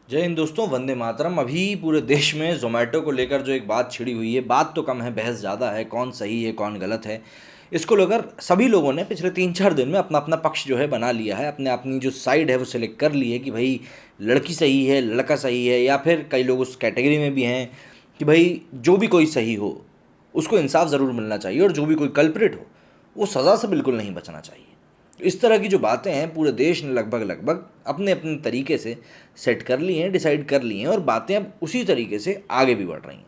जय हिंद दोस्तों, वंदे मातरम। अभी पूरे देश में ज़ोमैटो को लेकर जो एक बात छिड़ी हुई है, बात तो कम है, बहस ज़्यादा है। कौन सही है कौन गलत है, इसको लेकर सभी लोगों ने पिछले 3-4 दिन में अपना अपना पक्ष जो है बना लिया है। अपने अपनी जो साइड है वो सिलेक्ट कर ली है कि भाई लड़की सही है, लड़का सही है, या फिर कई लोग उस कैटेगरी में भी हैं कि भाई जो भी कोई सही हो उसको इंसाफ ज़रूर मिलना चाहिए, और जो भी कोई कल्प्रिट हो वो सज़ा से बिल्कुल नहीं बचना चाहिए। इस तरह की जो बातें हैं पूरे देश ने लगभग लगभग अपने अपने तरीके से सेट कर ली हैं, डिसाइड कर ली हैं, और बातें अब उसी तरीके से आगे भी बढ़ रही हैं।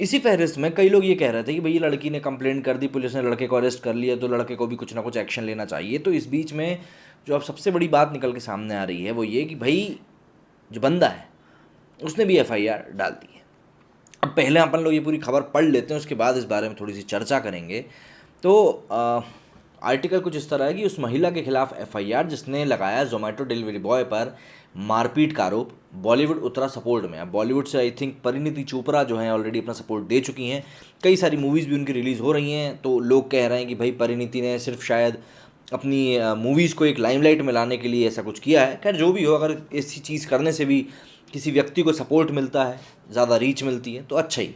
इसी फहरिस्त में कई लोग ये कह रहे थे कि भई लड़की ने कंप्लेंट कर दी, पुलिस ने लड़के को अरेस्ट कर लिया, तो लड़के को भी कुछ ना कुछ एक्शन लेना चाहिए। तो इस बीच में जो अब सबसे बड़ी बात निकल के सामने आ रही है वो ये कि भाई जो बंदा है उसने भी एफआईआर डाल दी है। अब पहले अपन लोग ये पूरी खबर पढ़ लेते हैं, उसके बाद इस बारे में थोड़ी सी चर्चा करेंगे। तो आर्टिकल कुछ इस तरह है कि उस महिला के खिलाफ एफआईआर जिसने लगाया जोमेटो डिलीवरी बॉय पर मारपीट का आरोप, बॉलीवुड उतरा सपोर्ट में। अब बॉलीवुड से आई थिंक परिणीति चोपड़ा जो हैं ऑलरेडी अपना सपोर्ट दे चुकी हैं, कई सारी मूवीज़ भी उनकी रिलीज़ हो रही हैं। तो लोग कह रहे हैं कि भाई परिणीति ने सिर्फ शायद अपनी मूवीज़ को एक लाइमलाइट में लाने के लिए ऐसा कुछ किया है। खैर जो भी हो, अगर ऐसी चीज़ करने से भी किसी व्यक्ति को सपोर्ट मिलता है, ज़्यादा रीच मिलती है, तो अच्छा ही।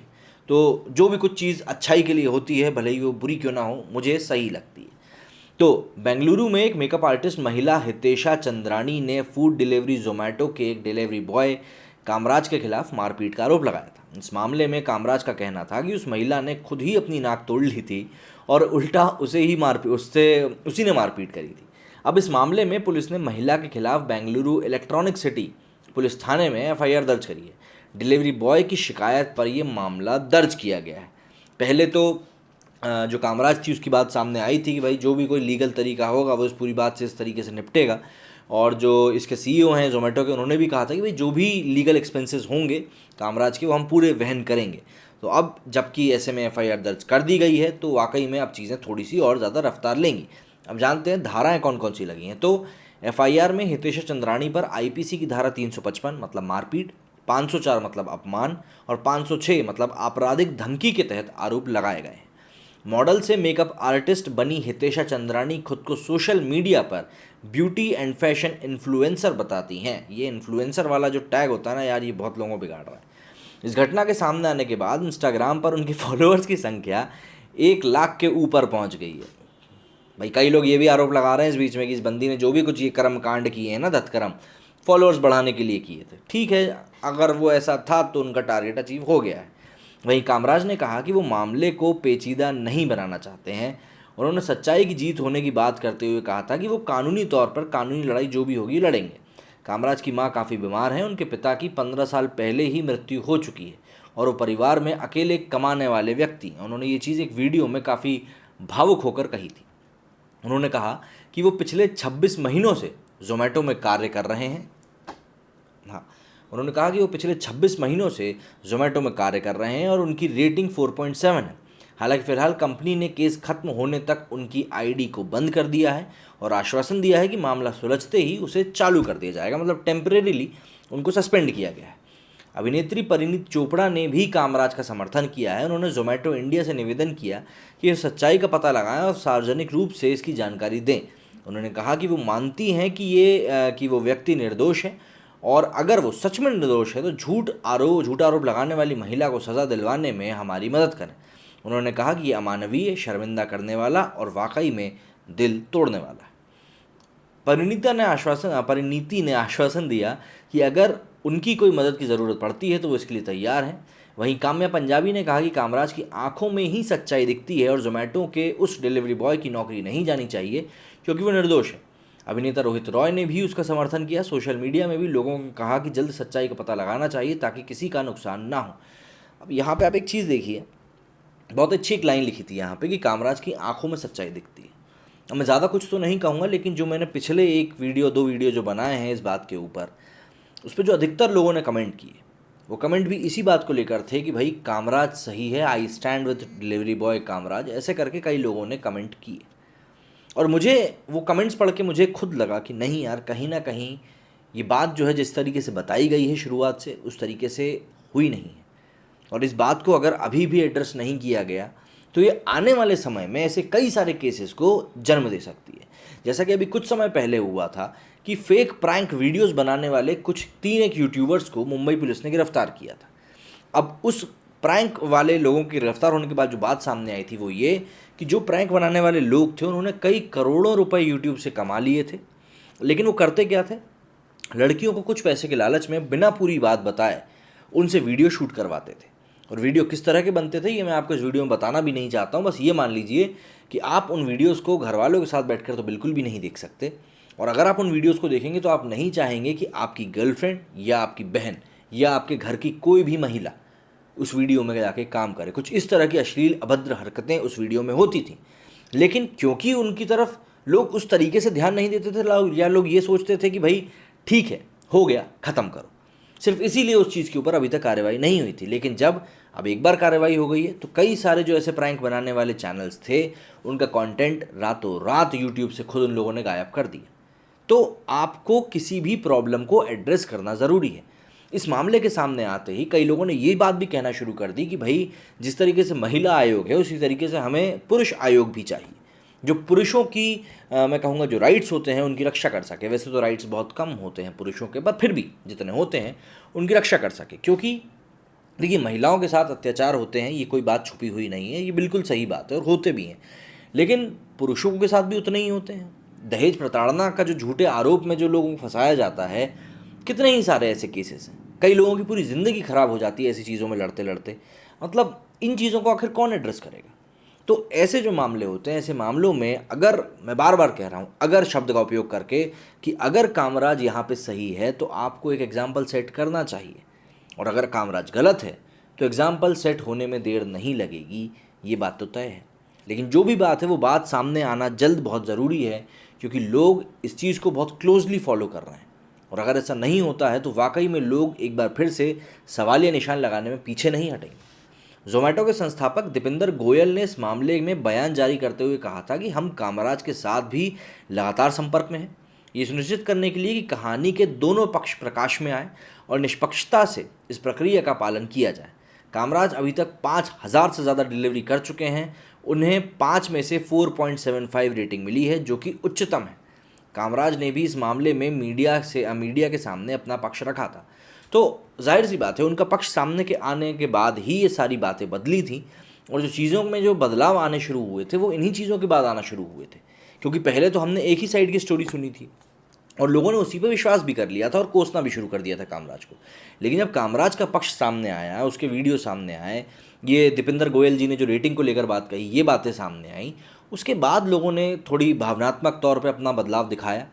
तो जो भी कुछ चीज़ अच्छाई के लिए होती है, भले ही वो बुरी क्यों ना हो, मुझे सही लगती है। तो बेंगलुरु में एक मेकअप आर्टिस्ट महिला हितेशा चंद्रानी ने फूड डिलीवरी जोमेटो के एक डिलीवरी बॉय कामराज के खिलाफ मारपीट का आरोप लगाया था। इस मामले में कामराज का कहना था कि उस महिला ने खुद ही अपनी नाक तोड़ ली थी और उल्टा उसी ने मारपीट करी थी। अब इस मामले में पुलिस ने महिला के खिलाफ बेंगलुरु इलेक्ट्रॉनिक सिटी पुलिस थाने में एफआईआर दर्ज करी है। डिलीवरी बॉय की शिकायत पर यह मामला दर्ज किया गया है। पहले तो जो कामराज थी उसकी बात सामने आई थी कि भाई जो भी कोई लीगल तरीका होगा वो इस पूरी बात से इस तरीके से निपटेगा। और जो इसके सीईओ हैं जोमेटो के, उन्होंने भी कहा था कि भाई जो भी लीगल एक्सपेंसेस होंगे कामराज के वो हम पूरे वहन करेंगे। तो अब जबकि ऐसे में एफआईआर दर्ज कर दी गई है तो वाकई में अब चीज़ें थोड़ी सी और ज़्यादा रफ्तार लेंगी। अब जानते हैं धाराएं कौन कौन सी लगी हैं। तो एफआईआर में हितेशा चंद्रानी पर आईपीसी की धारा 355 मतलब मारपीट, 504 मतलब अपमान और 506 मतलब आपराधिक धमकी के तहत आरोप लगाए गए हैं। मॉडल से मेकअप आर्टिस्ट बनी हितेशा चंद्रानी खुद को सोशल मीडिया पर ब्यूटी एंड फैशन इन्फ्लुएंसर बताती हैं। ये इन्फ्लुएंसर वाला जो टैग होता है ना यार, ये बहुत लोगों को बिगाड़ रहा है। इस घटना के सामने आने के बाद इंस्टाग्राम पर उनके फॉलोअर्स की संख्या 1 लाख के ऊपर पहुंच गई है। भाई कई लोग ये भी आरोप लगा रहे हैं इस बीच में कि इस बंदी ने जो भी कुछ ये कर्म कांड किए हैं ना, धतकर्म, फॉलोअर्स बढ़ाने के लिए किए थे। ठीक है, अगर वो ऐसा था तो उनका टारगेट अचीव हो गया है। वहीं कामराज ने कहा कि वो मामले को पेचीदा नहीं बनाना चाहते हैं। उन्होंने सच्चाई की जीत होने की बात करते हुए कहा था कि वो कानूनी तौर पर कानूनी लड़ाई जो भी होगी लड़ेंगे। कामराज की मां काफ़ी बीमार हैं, उनके पिता की 15 साल पहले ही मृत्यु हो चुकी है और वो परिवार में अकेले कमाने वाले व्यक्ति हैं। उन्होंने ये चीज़ एक वीडियो में काफ़ी भावुक होकर कही थी। उन्होंने कहा कि वो पिछले 26 महीनों से जोमेटो में कार्य कर रहे हैं। हाँ, उन्होंने कहा कि वो पिछले 26 महीनों से जोमेटो में कार्य कर रहे हैं और उनकी रेटिंग 4.7 है। हालांकि फ़िलहाल कंपनी ने केस खत्म होने तक उनकी आईडी को बंद कर दिया है और आश्वासन दिया है कि मामला सुलझते ही उसे चालू कर दिया जाएगा, मतलब टेम्परेरीली उनको सस्पेंड किया गया है। अभिनेत्री परिणीत चोपड़ा ने भी कामराज का समर्थन किया है। उन्होंने जोमेटो इंडिया से निवेदन किया कि ये सच्चाई का पता लगाएं और सार्वजनिक रूप से इसकी जानकारी दें। उन्होंने कहा कि वो मानती हैं कि वो व्यक्ति निर्दोष है और अगर वो सच में निर्दोष है तो झूठा आरोप लगाने वाली महिला को सज़ा दिलवाने में हमारी मदद करें। उन्होंने कहा कि ये अमानवीय, शर्मिंदा करने वाला और वाकई में दिल तोड़ने वाला है। परिणीति ने आश्वासन दिया कि अगर उनकी कोई मदद की ज़रूरत पड़ती है तो वो इसके लिए तैयार हैं। वहीं काम्या पंजाबी ने कहा कि कामराज की आंखों में ही सच्चाई दिखती है और जोमेटो के उस डिलीवरी बॉय की नौकरी नहीं जानी चाहिए क्योंकि वो निर्दोष है। अभिनेता रोहित रॉय ने भी उसका समर्थन किया। सोशल मीडिया में भी लोगों ने कहा कि जल्द सच्चाई का पता लगाना चाहिए ताकि किसी का नुकसान ना हो। अब यहाँ पे आप एक चीज़ देखिए, बहुत अच्छी एक लाइन लिखी थी यहाँ पे कि कामराज की आंखों में सच्चाई दिखती है। अब मैं ज़्यादा कुछ तो नहीं कहूँगा, लेकिन जो मैंने पिछले 1-2 वीडियो जो बनाए हैं इस बात के ऊपर, उस पर जो अधिकतर लोगों ने कमेंट किए वो कमेंट भी इसी बात को लेकर थे कि भाई कामराज सही है, I stand with delivery boy Kamraj, ऐसे करके कई लोगों ने कमेंट किए। और मुझे वो कमेंट्स पढ़ के मुझे खुद लगा कि नहीं यार, कहीं ना कहीं ये बात जो है जिस तरीके से बताई गई है शुरुआत से उस तरीके से हुई नहीं है। और इस बात को अगर अभी भी एड्रेस नहीं किया गया तो ये आने वाले समय में ऐसे कई सारे केसेस को जन्म दे सकती है। जैसा कि अभी कुछ समय पहले हुआ था कि फेक प्रैंक वीडियोस बनाने वाले कुछ 3 यूट्यूबर्स को मुंबई पुलिस ने गिरफ्तार किया था। अब उस प्रैंक वाले लोगों के गिरफ्तार होने के बाद जो बात सामने आई थी वो ये कि जो प्रैंक बनाने वाले लोग थे उन्होंने कई करोड़ों रुपए यूट्यूब से कमा लिए थे। लेकिन वो करते क्या थे, लड़कियों को कुछ पैसे के लालच में बिना पूरी बात बताए उनसे वीडियो शूट करवाते थे। और वीडियो किस तरह के बनते थे ये मैं आपको इस वीडियो में बताना भी नहीं चाहता हूँ। बस ये मान लीजिए कि आप उन वीडियोस को घर वालों के साथ बैठकर तो बिल्कुल भी नहीं देख सकते, और अगर आप उन वीडियोस को देखेंगे तो आप नहीं चाहेंगे कि आपकी गर्लफ्रेंड या आपकी बहन या आपके घर की कोई भी महिला उस वीडियो में जाके काम करे। कुछ इस तरह की अश्लील अभद्र हरकतें उस वीडियो में होती थी। लेकिन क्योंकि उनकी तरफ लोग उस तरीके से ध्यान नहीं देते थे, या लोग ये सोचते थे कि भाई ठीक है, हो गया, ख़त्म करो, सिर्फ इसीलिए उस चीज़ के ऊपर अभी तक कार्रवाई नहीं हुई थी। लेकिन जब अब एक बार कार्रवाई हो गई है तो कई सारे जो ऐसे प्रैंक बनाने वाले चैनल्स थे उनका कंटेंट रातों रात यूट्यूब से खुद उन लोगों ने गायब कर दिया। तो आपको किसी भी प्रॉब्लम को एड्रेस करना ज़रूरी है। इस मामले के सामने आते ही कई लोगों ने ये बात भी कहना शुरू कर दी कि भाई जिस तरीके से महिला आयोग है उसी तरीके से हमें पुरुष आयोग भी चाहिए, जो पुरुषों की मैं कहूँगा जो राइट्स होते हैं उनकी रक्षा कर सके। वैसे तो राइट्स बहुत कम होते हैं पुरुषों के, पर फिर भी जितने होते हैं उनकी रक्षा कर सके। क्योंकि देखिए, महिलाओं के साथ अत्याचार होते हैं, ये कोई बात छुपी हुई नहीं है, ये बिल्कुल सही बात है और होते भी हैं। लेकिन पुरुषों के साथ भी उतने ही होते हैं। दहेज प्रताड़ना का जो झूठे आरोप में जो लोगों को फंसाया जाता है, कितने ही सारे ऐसे केसेस हैं। कई लोगों की पूरी ज़िंदगी ख़राब हो जाती है ऐसी चीज़ों में लड़ते लड़ते। मतलब इन चीज़ों को आखिर कौन एड्रेस करेगा? तो ऐसे जो मामले होते हैं, ऐसे मामलों में अगर मैं बार बार कह रहा हूँ, अगर शब्द का उपयोग करके कि अगर कामराज यहाँ पे सही है तो आपको एक एग्जाम्पल सेट करना चाहिए, और अगर कामराज गलत है तो एग्जाम्पल सेट होने में देर नहीं लगेगी, ये बात तो तय है। लेकिन जो भी बात है वो बात सामने आना जल्द बहुत ज़रूरी है, क्योंकि लोग इस चीज़ को बहुत क्लोजली फॉलो कर रहे हैं। और अगर ऐसा नहीं होता है तो वाकई में लोग एक बार फिर से सवालिया निशान लगाने में पीछे नहीं हटेंगे। जोमेटो के संस्थापक दीपेंद्र गोयल ने इस मामले में बयान जारी करते हुए कहा था कि हम कामराज के साथ भी लगातार संपर्क में हैं, ये सुनिश्चित करने के लिए कि कहानी के दोनों पक्ष प्रकाश में आए और निष्पक्षता से इस प्रक्रिया का पालन किया जाए। कामराज अभी तक 5000 से ज़्यादा डिलीवरी कर चुके हैं। उन्हें 5 में से 4.75 रेटिंग मिली है, जो कि उच्चतम है। कामराज ने भी इस मामले में मीडिया के सामने अपना पक्ष रखा था। तो जाहिर सी बात है, उनका पक्ष सामने के आने के बाद ही ये सारी बातें बदली थी, और जो चीज़ों में जो बदलाव आने शुरू हुए थे वो इन्हीं चीज़ों के बाद आना शुरू हुए थे। क्योंकि पहले तो हमने एक ही साइड की स्टोरी सुनी थी और लोगों ने उसी पर विश्वास भी कर लिया था और कोसना भी शुरू कर दिया था कामराज को। लेकिन जब कामराज का पक्ष सामने आया, उसके वीडियो सामने आए, ये दीपेंद्र गोयल जी ने जो रेटिंग को लेकर बात कही, ये बातें सामने आई, उसके बाद लोगों ने थोड़ी भावनात्मक तौर पे अपना बदलाव दिखाया।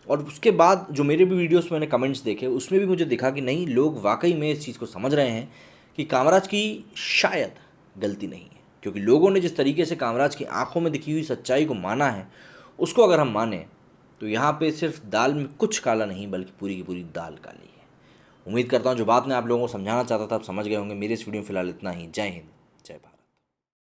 और उसके बाद जो मेरे भी वीडियोस मैंने कमेंट्स देखे, उसमें भी मुझे दिखा कि नहीं, लोग वाकई में इस चीज़ को समझ रहे हैं कि कामराज की शायद गलती नहीं है। क्योंकि लोगों ने जिस तरीके से कामराज की आंखों में दिखी हुई सच्चाई को माना है, उसको अगर हम माने तो यहाँ पे सिर्फ दाल में कुछ काला नहीं बल्कि पूरी की पूरी दाल काली है। उम्मीद करता हूँ जो बात मैं आप लोगों को समझाना चाहता था आप समझ गए होंगे। मेरे इस वीडियो में फिलहाल इतना ही। जय हिंद।